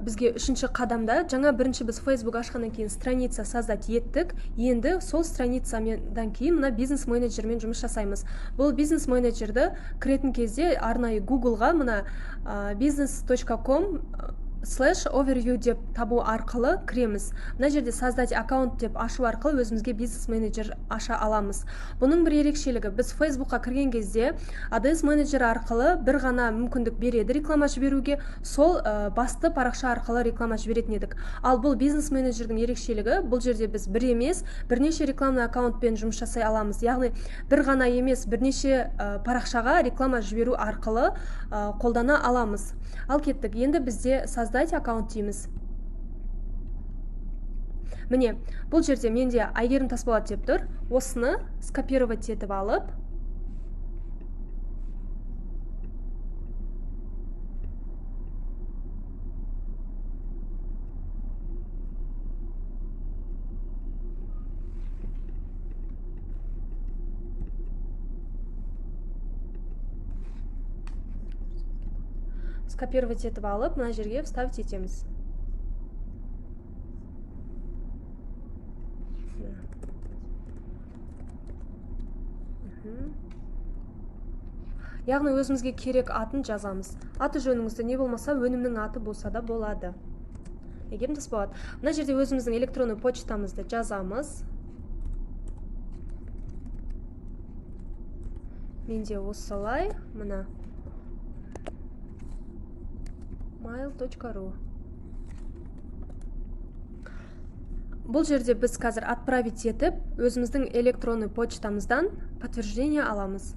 бізге үшінші қадамда жаңа бірінші біз Facebook ашқаннан кейін страница создать еттік. Енді сол страницадан кейін мына бизнес менеджермен жұмыс жасаймыз. Бұл бизнес менеджерді кіретін кезде арнайы Google-ға мына business.com/overview деп табу арқылы кіреміз. Мына жерде создать аккаунт деп ашу арқылы өзімізге бизнес менеджер аша аламыз. Бұның бір ерекшелігі, біз Facebook'a кірген кезде ADS менеджер арқылы бір ғана мүмкіндік береді реклама жіберуге, сол басты парақша арқылы реклама жіберетін едік. Ал бұл бизнес менеджердің ерекшелігі, бұл жерде біз бір емес, бірнеше рекламный аккаунтпен жұмыс жасай аламыз. Яғни бір ғана емес, бірнеше парақшаға реклама жіберу арқылы қолдана аламыз. Ал кеттік, енді бізде создать аккаунт дейміз. Міне, бұл жерде менде Айгерім Тасболат деп тұр. Осыны скопировать етіп алып, мына жерге вставить етеміз. Яғни өзімізге керек атын жазамыз. Аты жөніңізді не болмаса, өнімнің аты болса да болады. Айгерім Тасболат. Мына жерде өзіміздің электронный почтамызды жазамыз. Менде осылай, мына mail.ru. Бұл жерде біз қазір отправить етіп, өзіміздің электронный почтамыздан подтверждение аламыз.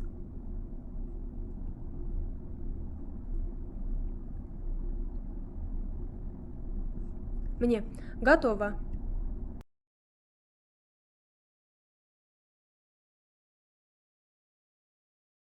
Міне, готово.